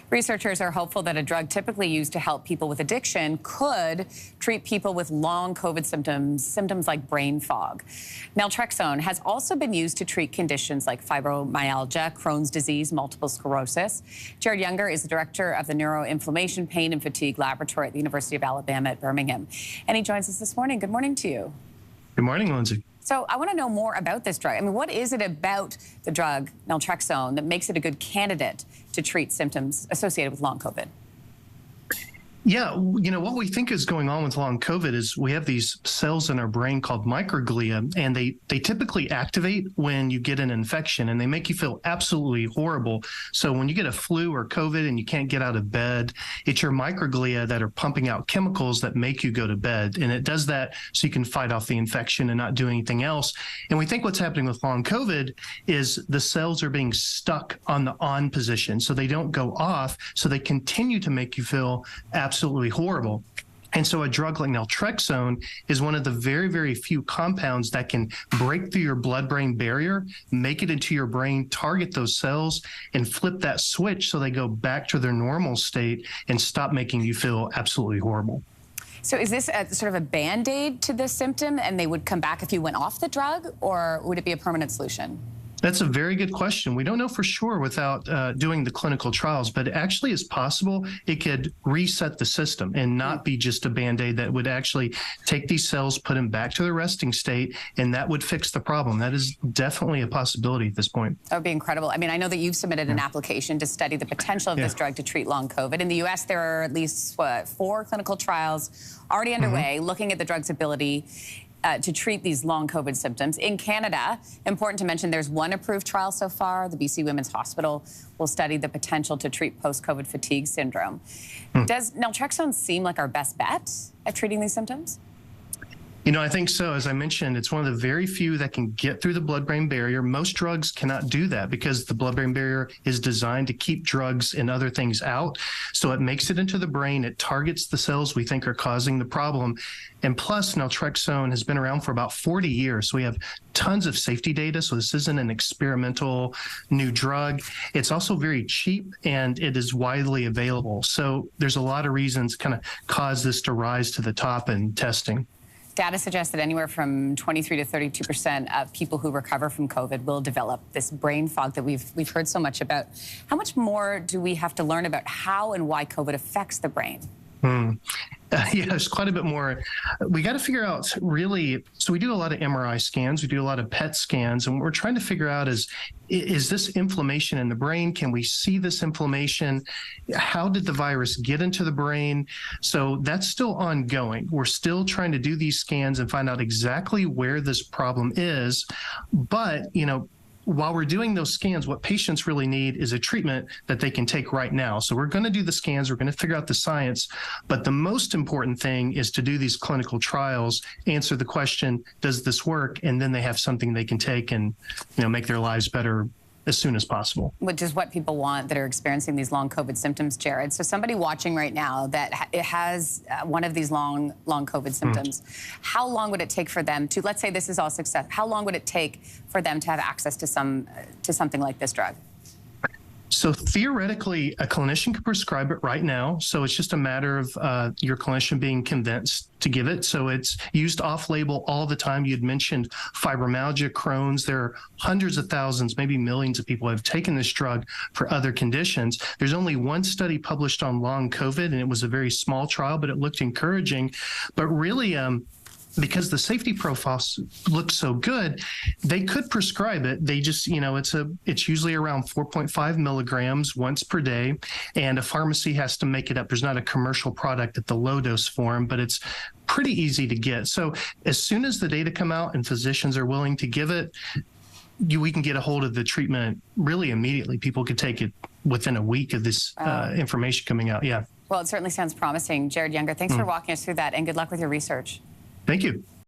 Researchers are hopeful that a drug typically used to help people with addiction could treat people with long COVID symptoms like brain fog. Naltrexone has also been used to treat conditions like fibromyalgia, Crohn's disease, multiple sclerosis. Jared Younger is the director of the Neuroinflammation, Pain and Fatigue Laboratory at the University of Alabama at Birmingham. And he joins us this morning. Good morning to you. Good morning, Lindsey. So I want to know more about this drug. I mean, what is it about the drug naltrexone that makes it a good candidate to treat symptoms associated with long COVID? Yeah, what we think is going on with long COVID is we have these cells in our brain called microglia, and they typically activate when you get an infection, and they make you feel absolutely horrible. So when you get a flu or COVID and you can't get out of bed, it's your microglia that are pumping out chemicals that make you go to bed. And it does that so you can fight off the infection and not do anything else. And we think what's happening with long COVID is the cells are being stuck on the on position, so they don't go off, so they continue to make you feel absolutely horrible. And so a drug like naltrexone is one of the very, very few compounds that can break through your blood-brain barrier, make it into your brain, target those cells, and flip that switch so they go back to their normal state and stop making you feel absolutely horrible. So is this sort of a Band-Aid to this symptom, and they would come back if you went off the drug, or would it be a permanent solution? That's a very good question. We don't know for sure without doing the clinical trials, but it actually is possible it could reset the system and not be just a Band-Aid that would actually take these cells, put them back to their resting state, and that would fix the problem. That is definitely a possibility at this point. That would be incredible. I mean, I know that you've submitted an application to study the potential of this drug to treat long COVID. In the U.S., there are at least, 4 clinical trials already underway looking at the drug's ability to treat these long COVID symptoms. In Canada, important to mention, there's one approved trial so far. The BC Women's Hospital will study the potential to treat post-COVID fatigue syndrome. Does naltrexone seem like our best bet at treating these symptoms? I think so. As I mentioned, it's one of the very few that can get through the blood-brain barrier. Most drugs cannot do that because the blood-brain barrier is designed to keep drugs and other things out. So it makes it into the brain. It targets the cells we think are causing the problem. And plus, naltrexone has been around for about 40 years. So we have tons of safety data. So this isn't an experimental new drug. It's also very cheap, and it is widely available. So there's a lot of reasons kind of cause this to rise to the top in testing. Data suggests that anywhere from 23 to 32% of people who recover from COVID will develop this brain fog that we've heard so much about. How much more do we have to learn about how and why COVID affects the brain? Yeah, there's quite a bit more. We got to figure out really, so we do a lot of MRI scans, we do a lot of PET scans, and what we're trying to figure out is this inflammation in the brain? Can we see this inflammation? How did the virus get into the brain? So that's still ongoing. We're still trying to do these scans and find out exactly where this problem is. But, while we're doing those scans, what patients really need is a treatment that they can take right now. So we're going to do the scans, we're going to figure out the science, but the most important thing is to do these clinical trials, answer the question, does this work? And then they have something they can take and, make their lives better as soon as possible. Which is what people want that are experiencing these long COVID symptoms, Jared. So somebody watching right now that has one of these long COVID symptoms, how long would it take for them to, let's say this is all success, how long would it take for them to have access to something like this drug? So theoretically, a clinician could prescribe it right now. So it's just a matter of your clinician being convinced to give it. So it's used off-label all the time. You'd mentioned fibromyalgia, Crohn's. There are hundreds of thousands, maybe millions of people who have taken this drug for other conditions. There's only one study published on long COVID, and it was a very small trial, but it looked encouraging. But really, because the safety profile looks so good, they could prescribe it. They just, it's usually around 4.5 milligrams once per day, and a pharmacy has to make it up. There's not a commercial product at the low dose form, but it's pretty easy to get. So as soon as the data come out and physicians are willing to give it, we can get a hold of the treatment really immediately. People could take it within a week of this information coming out. Yeah. Well, it certainly sounds promising. Jared Younger, thanks for walking us through that, and good luck with your research. Thank you.